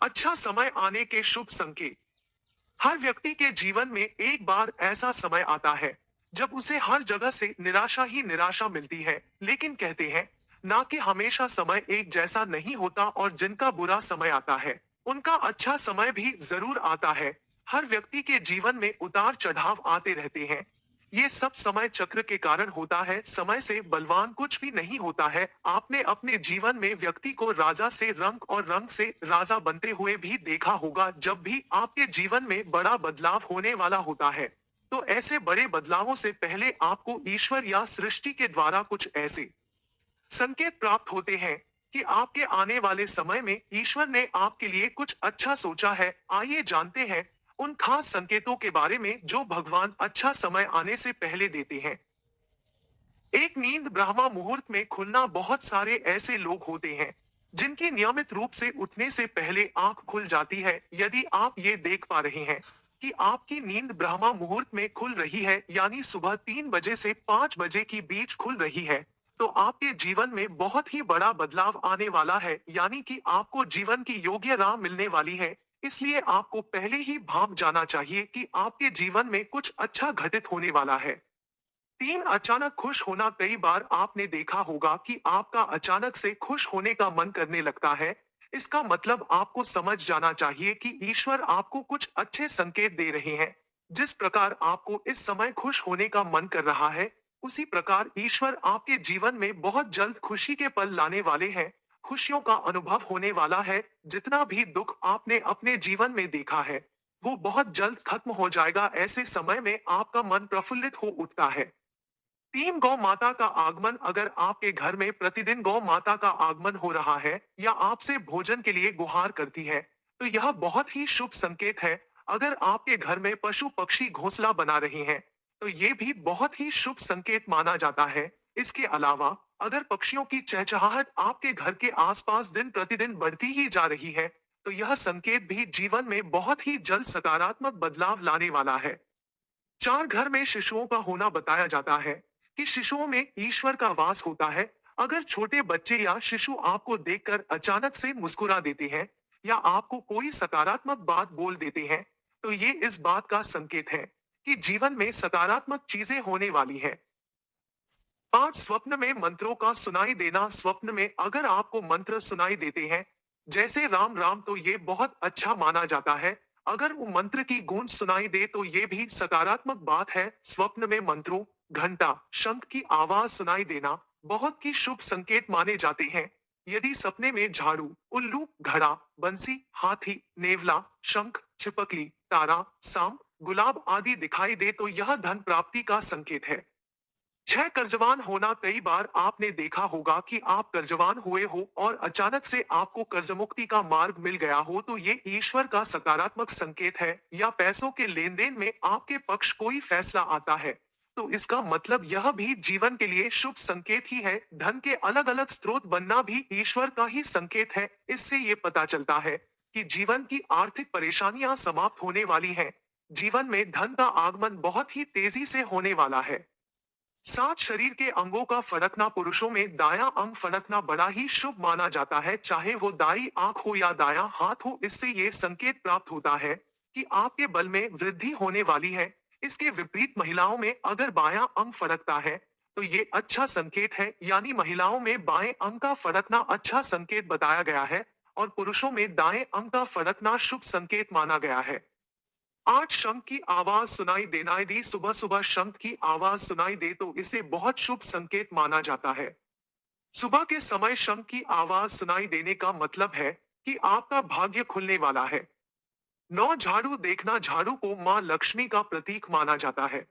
अच्छा समय आने के शुभ संकेत। हर व्यक्ति के जीवन में एक बार ऐसा समय आता है जब उसे हर जगह से निराशा ही निराशा मिलती है, लेकिन कहते हैं ना कि हमेशा समय एक जैसा नहीं होता और जिनका बुरा समय आता है उनका अच्छा समय भी जरूर आता है। हर व्यक्ति के जीवन में उतार चढ़ाव आते रहते हैं। ये सब समय चक्र के कारण होता है। समय से बलवान कुछ भी नहीं होता है। आपने अपने जीवन में व्यक्ति को राजा से रंक और रंक से राजा बनते हुए भी देखा होगा। जब भी आपके जीवन में बड़ा बदलाव होने वाला होता है तो ऐसे बड़े बदलावों से पहले आपको ईश्वर या सृष्टि के द्वारा कुछ ऐसे संकेत प्राप्त होते हैं कि आपके आने वाले समय में ईश्वर ने आपके लिए कुछ अच्छा सोचा है। आइए जानते हैं उन खास संकेतों के बारे में जो भगवान अच्छा समय आने से पहले देते हैं। एक नींद ब्रह्मा मुहूर्त में खुलना। बहुत सारे ऐसे लोग होते हैं जिनकी नियमित रूप से उठने से पहले आंख खुल जाती है। यदि आप ये देख पा रहे हैं कि आपकी नींद ब्रह्मा मुहूर्त में खुल रही है, यानी सुबह 3 बजे से 5 बजे के बीच खुल रही है, तो आपके जीवन में बहुत ही बड़ा बदलाव आने वाला है। यानी कि आपको जीवन की योग्य राह मिलने वाली है। इसलिए आपको पहले ही भाप जाना चाहिए कि आपके जीवन में कुछ अच्छा घटित होने वाला है। तीन, अचानक खुश होना। कई बार आपने देखा होगा कि आपका अचानक से खुश होने का मन करने लगता है। इसका मतलब आपको समझ जाना चाहिए कि ईश्वर आपको कुछ अच्छे संकेत दे रहे हैं। जिस प्रकार आपको इस समय खुश होने का मन कर रहा है, उसी प्रकार ईश्वर आपके जीवन में बहुत जल्द खुशी के पल लाने वाले हैं। खुशियों का अनुभव होने वाला है। जितना भी दुख आपने अपने जीवन में देखा है वो बहुत जल्द खत्म हो जाएगा। ऐसे समय में आपका मन प्रफुल्लित हो उठता है। तीन, गौ माता का आगमन। अगर आपके घर में प्रतिदिन गौ माता का आगमन हो रहा है या आपसे भोजन के लिए गुहार करती है तो यह बहुत ही शुभ संकेत है। अगर आपके घर में पशु पक्षी घोंसला बना रहे हैं तो ये भी बहुत ही शुभ संकेत माना जाता है। इसके अलावा अगर पक्षियों की चहचहाहट आपके घर के आसपास दिन प्रतिदिन बढ़ती ही जा रही है तो यह संकेत भी जीवन में बहुत ही जल्द सकारात्मक बदलाव लाने वाला है। चार, घर में शिशुओं का होना। बताया जाता है कि शिशुओं में ईश्वर का वास होता है। अगर छोटे बच्चे या शिशु आपको देखकर अचानक से मुस्कुरा देते हैं या आपको कोई सकारात्मक बात बोल देते हैं तो ये इस बात का संकेत है कि जीवन में सकारात्मक चीजें होने वाली है। पांच, स्वप्न में मंत्रों का सुनाई देना। स्वप्न में अगर आपको मंत्र सुनाई देते हैं जैसे राम राम तो ये बहुत अच्छा माना जाता है। अगर वो मंत्र की गूंज सुनाई दे तो ये भी सकारात्मक बात है। स्वप्न में मंत्रों, घंटा, शंख की आवाज सुनाई देना बहुत ही शुभ संकेत माने जाते हैं। यदि सपने में झाड़ू, उल्लू, घड़ा, बंसी, हाथी, नेवला, शंख, छिपकली, तारा, सांप, गुलाब आदि दिखाई दे तो यह धन प्राप्ति का संकेत है। छह, कर्जवान होना। कई बार आपने देखा होगा कि आप कर्जवान हुए हो और अचानक से आपको कर्ज मुक्ति का मार्ग मिल गया हो तो ये ईश्वर का सकारात्मक संकेत है। या पैसों के लेन देन में आपके पक्ष कोई फैसला आता है तो इसका मतलब यह भी जीवन के लिए शुभ संकेत ही है। धन के अलग अलग स्रोत बनना भी ईश्वर का ही संकेत है। इससे ये पता चलता है कि जीवन की आर्थिक परेशानियां समाप्त होने वाली हैं। जीवन में धन का आगमन बहुत ही तेजी से होने वाला है। सात, शरीर के अंगों का फड़कना। पुरुषों में दायां अंग फड़कना बड़ा ही शुभ माना जाता है, चाहे वो दाई आंख हो या दायां हाथ हो। इससे ये संकेत प्राप्त होता है कि आपके बल में वृद्धि होने वाली है। इसके विपरीत महिलाओं में अगर बायां अंग फड़कता है तो ये अच्छा संकेत है, यानी महिलाओं में बाएं अंग का फड़कना अच्छा संकेत बताया गया है और पुरुषों में दाएं अंग का फड़कना शुभ संकेत माना गया है। आठ, शंख की आवाज सुनाई देना। यदि सुबह सुबह शंख की आवाज सुनाई दे तो इसे बहुत शुभ संकेत माना जाता है। सुबह के समय शंख की आवाज सुनाई देने का मतलब है कि आपका भाग्य खुलने वाला है। नौ, झाड़ू देखना। झाड़ू को मां लक्ष्मी का प्रतीक माना जाता है।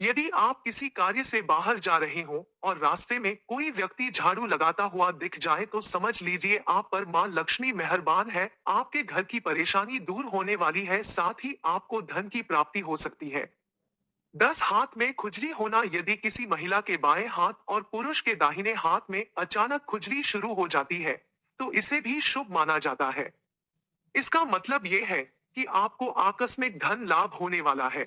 यदि आप किसी कार्य से बाहर जा रहे हो और रास्ते में कोई व्यक्ति झाड़ू लगाता हुआ दिख जाए तो समझ लीजिए आप पर मां लक्ष्मी मेहरबान है। आपके घर की परेशानी दूर होने वाली है, साथ ही आपको धन की प्राप्ति हो सकती है। 10, हाथ में खुजली होना। यदि किसी महिला के बाएं हाथ और पुरुष के दाहिने हाथ में अचानक खुजली शुरू हो जाती है तो इसे भी शुभ माना जाता है। इसका मतलब ये है कि आपको आकस्मिक धन लाभ होने वाला है।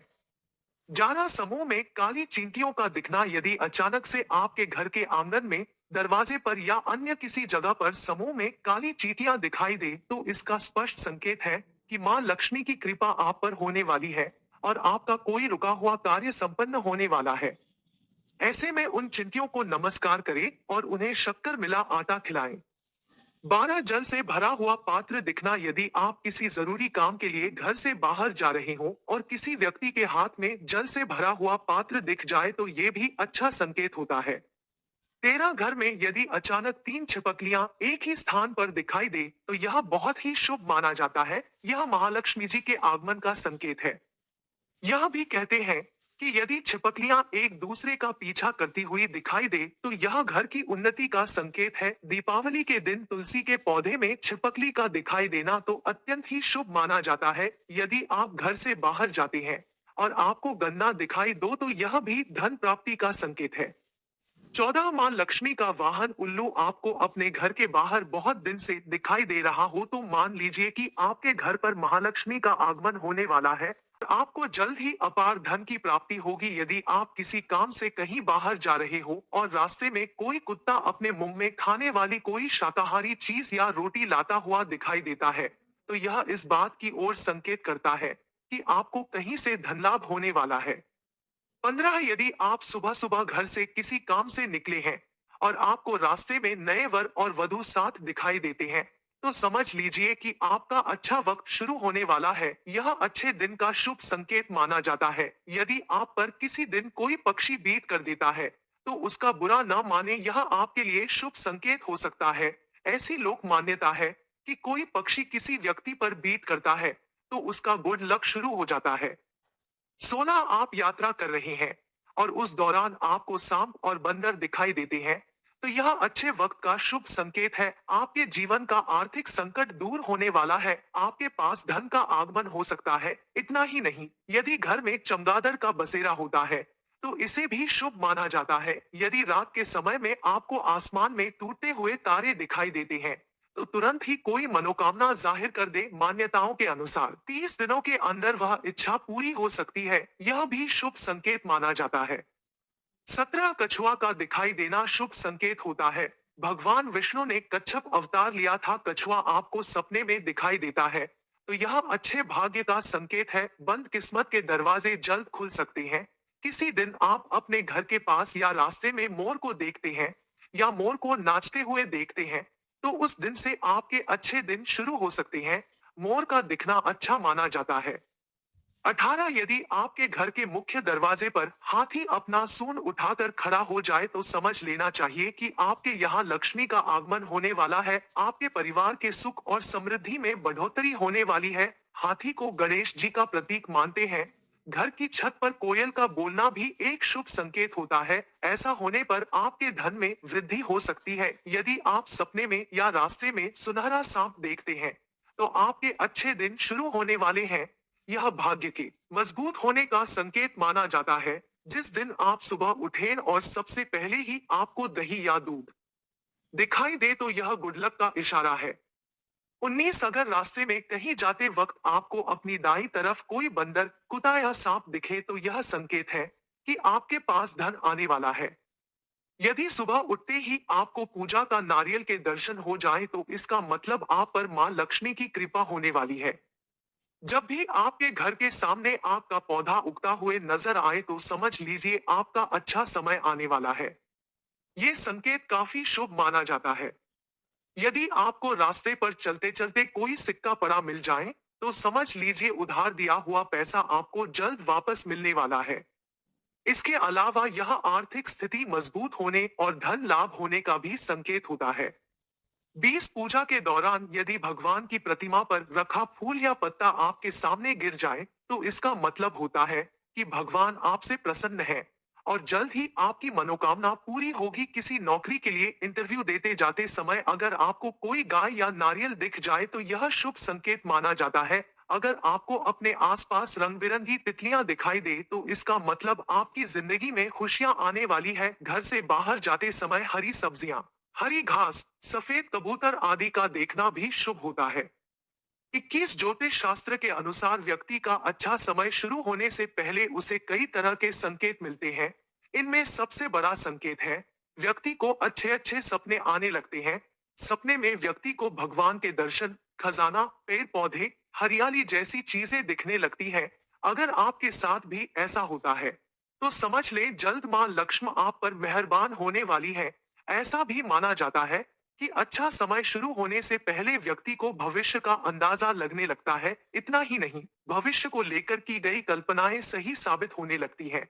जाना, समूह में काली चींटियों का दिखना। यदि अचानक से आपके घर के आंगन में दरवाजे पर या अन्य किसी जगह पर समूह में काली चींटियां दिखाई दे तो इसका स्पष्ट संकेत है कि मां लक्ष्मी की कृपा आप पर होने वाली है और आपका कोई रुका हुआ कार्य संपन्न होने वाला है। ऐसे में उन चिंटियों को नमस्कार करें और उन्हें शक्कर मिला आटा खिलाएं। 12 जल से भरा हुआ पात्र दिखना, यदि आप किसी जरूरी काम के लिए घर से बाहर जा रहे हो और किसी व्यक्ति के हाथ में जल से भरा हुआ पात्र दिख जाए तो ये भी अच्छा संकेत होता है। 13 घर में यदि अचानक 3 छिपकलियां एक ही स्थान पर दिखाई दे तो यह बहुत ही शुभ माना जाता है। यह महालक्ष्मी जी के आगमन का संकेत है। यह भी कहते हैं कि यदि छिपकलियां एक दूसरे का पीछा करती हुई दिखाई दे तो यह घर की उन्नति का संकेत है। दीपावली के दिन तुलसी के पौधे में छिपकली का दिखाई देना तो अत्यंत ही शुभ माना जाता है। यदि आप घर से बाहर जाते हैं और आपको गन्ना दिखाई दो तो यह भी धन प्राप्ति का संकेत है। 14 मां लक्ष्मी का वाहन उल्लू आपको अपने घर के बाहर बहुत दिन से दिखाई दे रहा हो तो मान लीजिए कि आपके घर पर महालक्ष्मी का आगमन होने वाला है। आपको जल्द ही अपार धन की प्राप्ति होगी। यदि आप किसी काम से कहीं बाहर जा रहे हो और रास्ते में कोई कुत्ता अपने मुंह में खाने वाली कोई शाकाहारी चीज या रोटी लाता हुआ दिखाई देता है तो यह इस बात की ओर संकेत करता है कि आपको कहीं से धन लाभ होने वाला है। 15 यदि आप सुबह सुबह घर से किसी काम से निकले हैं और आपको रास्ते में नए वर और वधू साथ दिखाई देते हैं तो समझ लीजिए कि आपका अच्छा वक्त शुरू होने वाला है। यह अच्छे दिन का शुभ संकेत माना जाता है। यदि आप पर किसी दिन कोई पक्षी बीट कर देता है तो उसका बुरा न माने, यह आपके लिए शुभ संकेत हो सकता है। ऐसी लोक मान्यता है कि कोई पक्षी किसी व्यक्ति पर बीट करता है तो उसका गुड लक शुरू हो जाता है। 16 आप यात्रा कर रहे हैं और उस दौरान आपको सांप और बंदर दिखाई देते हैं तो यह अच्छे वक्त का शुभ संकेत है। आपके जीवन का आर्थिक संकट दूर होने वाला है। आपके पास धन का आगमन हो सकता है। इतना ही नहीं, यदि घर में चमगादड़ का बसेरा होता है तो इसे भी शुभ माना जाता है। यदि रात के समय में आपको आसमान में टूटते हुए तारे दिखाई देते हैं तो तुरंत ही कोई मनोकामना जाहिर कर दे। मान्यताओं के अनुसार 30 दिनों के अंदर वह इच्छा पूरी हो सकती है। यह भी शुभ संकेत माना जाता है। 17 कछुआ का दिखाई देना शुभ संकेत होता है। भगवान विष्णु ने कच्छप अवतार लिया था। कछुआ आपको सपने में दिखाई देता है तो यह अच्छे भाग्य का संकेत है। बंद किस्मत के दरवाजे जल्द खुल सकते हैं। किसी दिन आप अपने घर के पास या रास्ते में मोर को देखते हैं या मोर को नाचते हुए देखते हैं तो उस दिन से आपके अच्छे दिन शुरू हो सकते हैं। मोर का दिखना अच्छा माना जाता है। 18 यदि आपके घर के मुख्य दरवाजे पर हाथी अपना सूंड उठाकर खड़ा हो जाए तो समझ लेना चाहिए कि आपके यहाँ लक्ष्मी का आगमन होने वाला है। आपके परिवार के सुख और समृद्धि में बढ़ोतरी होने वाली है। हाथी को गणेश जी का प्रतीक मानते हैं। घर की छत पर कोयल का बोलना भी एक शुभ संकेत होता है। ऐसा होने पर आपके धन में वृद्धि हो सकती है। यदि आप सपने में या रास्ते में सुनहरा सांप देखते हैं तो आपके अच्छे दिन शुरू होने वाले हैं। यह भाग्य के मजबूत होने का संकेत माना जाता है। जिस दिन आप सुबह उठें और सबसे पहले ही आपको दही या दूध दिखाई दे तो यह गुड लक का इशारा है। 19 अगर रास्ते में कहीं जाते वक्त आपको अपनी दाईं तरफ कोई बंदर, कुत्ता या सांप दिखे तो यह संकेत है कि आपके पास धन आने वाला है। यदि सुबह उठते ही आपको पूजा का नारियल के दर्शन हो जाए तो इसका मतलब आप पर मां लक्ष्मी की कृपा होने वाली है। जब भी आपके घर के सामने आम का पौधा उगता हुए नजर आए तो समझ लीजिए आपका अच्छा समय आने वाला है। ये संकेत काफी शुभ माना जाता है। यदि आपको रास्ते पर चलते चलते कोई सिक्का पड़ा मिल जाए तो समझ लीजिए उधार दिया हुआ पैसा आपको जल्द वापस मिलने वाला है। इसके अलावा यह आर्थिक स्थिति मजबूत होने और धन लाभ होने का भी संकेत होता है। 20 पूजा के दौरान यदि भगवान की प्रतिमा पर रखा फूल या पत्ता आपके सामने गिर जाए तो इसका मतलब होता है कि भगवान आपसे प्रसन्न है और जल्द ही आपकी मनोकामना पूरी होगी। किसी नौकरी के लिए इंटरव्यू देते जाते समय अगर आपको कोई गाय या नारियल दिख जाए तो यह शुभ संकेत माना जाता है। अगर आपको अपने आसपास रंग बिरंगी तितलियां दिखाई दे तो इसका मतलब आपकी जिंदगी में खुशियां आने वाली है। घर से बाहर जाते समय हरी सब्जियां, हरी घास, सफेद कबूतर आदि का देखना भी शुभ होता है। 21 ज्योतिष शास्त्र के अनुसार व्यक्ति का अच्छा समय शुरू होने से पहले उसे कई तरह के संकेत मिलते हैं। इनमें सबसे बड़ा संकेत है व्यक्ति को अच्छे अच्छे सपने आने लगते हैं। सपने में व्यक्ति को भगवान के दर्शन, खजाना, पेड़ पौधे, हरियाली जैसी चीजें दिखने लगती है। अगर आपके साथ भी ऐसा होता है तो समझ लें जल्द मां लक्ष्मी आप पर मेहरबान होने वाली है। ऐसा भी माना जाता है कि अच्छा समय शुरू होने से पहले व्यक्ति को भविष्य का अंदाजा लगने लगता है। इतना ही नहीं, भविष्य को लेकर की गई कल्पनाएं सही साबित होने लगती हैं।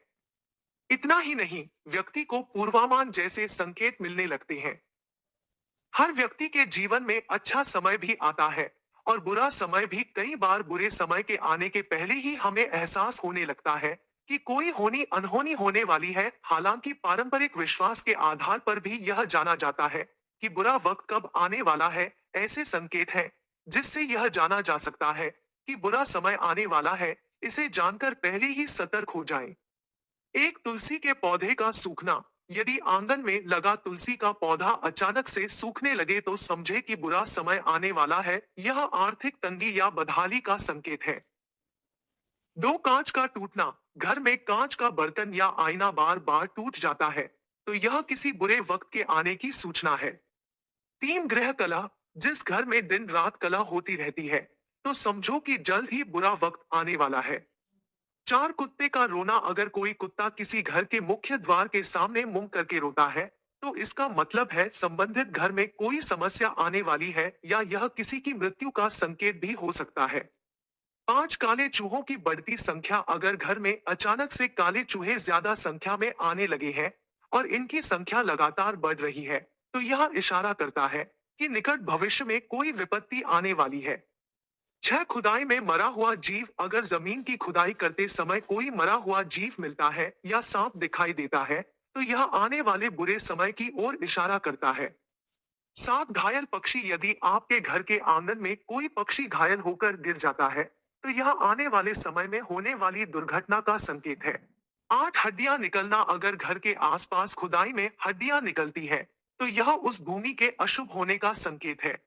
इतना ही नहीं, व्यक्ति को पूर्वानुमान जैसे संकेत मिलने लगते हैं। हर व्यक्ति के जीवन में अच्छा समय भी आता है और बुरा समय भी। कई बार बुरे समय के आने के पहले ही हमें एहसास होने लगता है कि कोई होनी अनहोनी होने वाली है। हालांकि पारंपरिक विश्वास के आधार पर भी यह जाना जाता है कि बुरा वक्त कब आने वाला है। ऐसे संकेत हैं जिससे यह जाना जा सकता है कि बुरा समय आने वाला है। इसे जानकर पहले ही सतर्क हो जाएं। एक तुलसी के पौधे का सूखना। यदि आंगन में लगा तुलसी का पौधा अचानक से सूखने लगे तो समझे कि बुरा समय आने वाला है। यह आर्थिक तंगी या बदहाली का संकेत है। दो कांच का टूटना। घर में कांच का बर्तन या आईना बार बार टूट जाता है तो यह किसी बुरे वक्त के आने की सूचना है। तीन ग्रह कलह। जिस घर में दिन रात कलह होती रहती है तो समझो कि जल्द ही बुरा वक्त आने वाला है। चार कुत्ते का रोना। अगर कोई कुत्ता किसी घर के मुख्य द्वार के सामने मुंह करके रोता है तो इसका मतलब है संबंधित घर में कोई समस्या आने वाली है या यह किसी की मृत्यु का संकेत भी हो सकता है। पांच काले चूहों की बढ़ती संख्या। अगर घर में अचानक से काले चूहे ज्यादा संख्या में आने लगे हैं और इनकी संख्या लगातार बढ़ रही है तो यह इशारा करता है कि निकट भविष्य में कोई विपत्ति आने वाली है। छह खुदाई में मरा हुआ जीव। अगर जमीन की खुदाई करते समय कोई मरा हुआ जीव मिलता है या सांप दिखाई देता है तो यह आने वाले बुरे समय की ओर इशारा करता है। सात घायल पक्षी। यदि आपके घर के आंगन में कोई पक्षी घायल होकर गिर जाता है तो यह आने वाले समय में होने वाली दुर्घटना का संकेत है। आठ हड्डियां निकलना। अगर घर के आसपास खुदाई में हड्डियां निकलती है तो यह उस भूमि के अशुभ होने का संकेत है।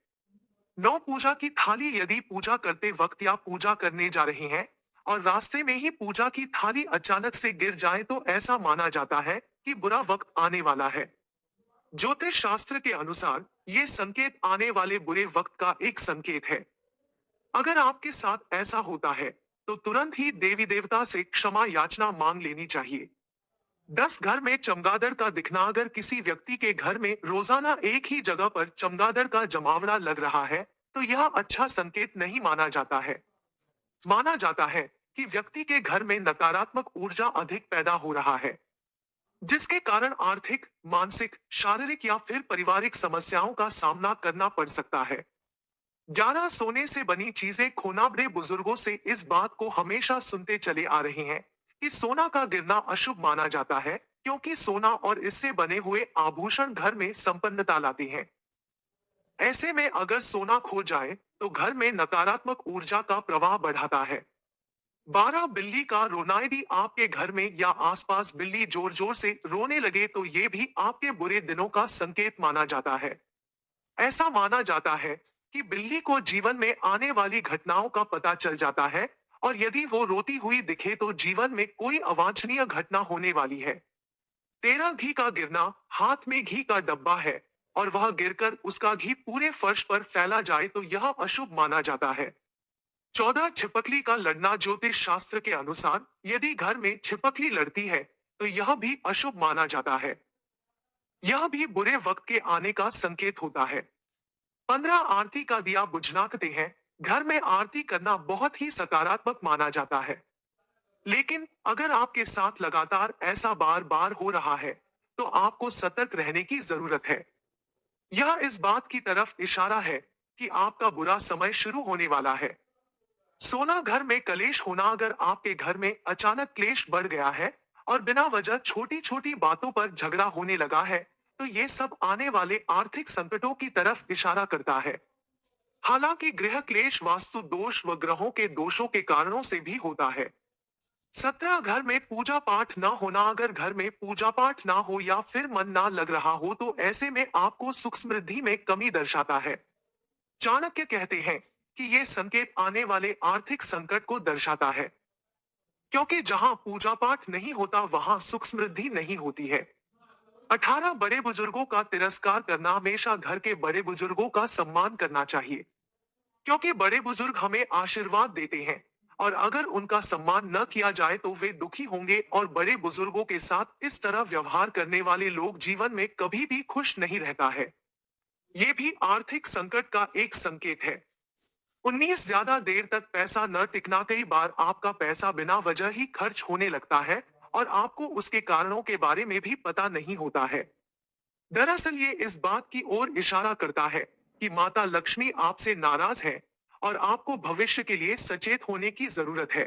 नौ पूजा की थाली। यदि पूजा करते वक्त या पूजा करने जा रहे हैं और रास्ते में ही पूजा की थाली अचानक से गिर जाए तो ऐसा माना जाता है कि बुरा वक्त आने वाला है। ज्योतिष शास्त्र के अनुसार ये संकेत आने वाले बुरे वक्त का एक संकेत है। अगर आपके साथ ऐसा होता है तो तुरंत ही देवी देवता से क्षमा याचना मांग लेनी चाहिए। 10 घर में चमगादड़ का दिखना। अगर किसी व्यक्ति के घर में रोजाना एक ही जगह पर चमगादड़ का जमावड़ा लग रहा है तो यह अच्छा संकेत नहीं माना जाता है। माना जाता है कि व्यक्ति के घर में नकारात्मक ऊर्जा अधिक पैदा हो रहा है जिसके कारण आर्थिक, मानसिक, शारीरिक या फिर पारिवारिक समस्याओं का सामना करना पड़ सकता है। 11 सोने से बनी चीजें खोना। बड़े बुजुर्गों से इस बात को हमेशा सुनते चले आ रहे हैं कि सोना का गिरना अशुभ माना जाता है क्योंकि सोना और इससे बने हुए आभूषण घर में संपन्नता लाते हैं। ऐसे में अगर सोना खो जाए तो घर में नकारात्मक ऊर्जा का प्रवाह बढ़ाता है। 12 बिल्ली का रोना। यदि आपके घर में या आसपास बिल्ली जोर जोर से रोने लगे तो ये भी आपके बुरे दिनों का संकेत माना जाता है। ऐसा माना जाता है कि बिल्ली को जीवन में आने वाली घटनाओं का पता चल जाता है और यदि वो रोती हुई दिखे तो जीवन में कोई अवांछनीय घटना होने वाली है। 13 घी का गिरना। हाथ में घी का डब्बा है और वह गिरकर उसका घी पूरे फर्श पर फैला जाए तो यह अशुभ माना जाता है। 14 छिपकली का लड़ना। ज्योतिष शास्त्र के अनुसार यदि घर में छिपकली लड़ती है तो यह भी अशुभ माना जाता है। यह भी बुरे वक्त के आने का संकेत होता है। 15 आरती का दिया बुझना। कहते हैं घर में आरती करना बहुत ही सकारात्मक माना जाता है। लेकिन अगर आपके साथ लगातार ऐसा बार बार हो रहा है तो आपको सतर्क रहने की जरूरत है। यह इस बात की तरफ इशारा है कि आपका बुरा समय शुरू होने वाला है। 16 घर में कलेश होना। अगर आपके घर में अचानक क्लेश बढ़ गया है और बिना वजह छोटी छोटी बातों पर झगड़ा होने लगा है तो ये सब आने वाले आर्थिक संकटों की तरफ इशारा करता है। हालांकि गृह क्लेश वास्तु दोष व ग्रहों के दोषों के कारणों से भी होता है। 17 घर में पूजा पाठ न होना। अगर घर में पूजा पाठ ना हो या फिर मन ना लग रहा हो तो ऐसे में आपको सुख समृद्धि में कमी दर्शाता है। चाणक्य कहते हैं कि ये संकेत आने वाले आर्थिक संकट को दर्शाता है क्योंकि जहां पूजा पाठ नहीं होता वहां सुख समृद्धि नहीं होती है। 18 बड़े बुजुर्गों का तिरस्कार करना। हमेशा घर के बड़े बुजुर्गों का सम्मान करना चाहिए, क्योंकि बड़े बुजुर्ग हमें आशीर्वाद देते हैं, और अगर उनका सम्मान न किया जाए तो वे दुखी होंगे। और बड़े बुजुर्गों के साथ इस तरह व्यवहार करने वाले लोग जीवन में कभी भी खुश नहीं रहता है। ये भी आर्थिक संकट का एक संकेत है। 19 ज्यादा देर तक पैसा न टिकना। कई बार आपका पैसा बिना वजह ही खर्च होने लगता है, और आपको उसके कारणों के बारे में भी पता नहीं होता है। दरअसल ये इस बात की ओर इशारा करता है कि माता लक्ष्मी आपसे नाराज है, और आपको भविष्य के लिए सचेत होने की जरूरत है।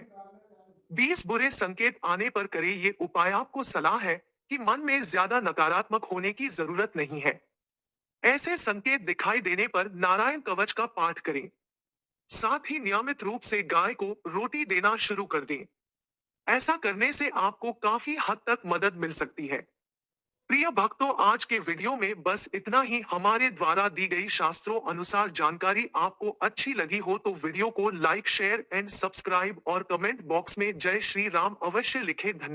20 बुरे संकेत आने पर करें ये उपाय। आपको सलाह है कि मन में ज्यादा नकारात्मक होने की जरूरत नहीं है। ऐसे संकेत दिखाई देने पर नारायण कवच का पाठ करें। साथ ही नियमित रूप से गाय को रोटी देना शुरू कर दें। ऐसा करने से आपको काफी हद तक मदद मिल सकती है। प्रिय भक्तों, आज के वीडियो में बस इतना ही। हमारे द्वारा दी गई शास्त्रों अनुसार जानकारी आपको अच्छी लगी हो तो वीडियो को लाइक, शेयर एंड सब्सक्राइब, और कमेंट बॉक्स में जय श्री राम अवश्य लिखें। धन्यवाद।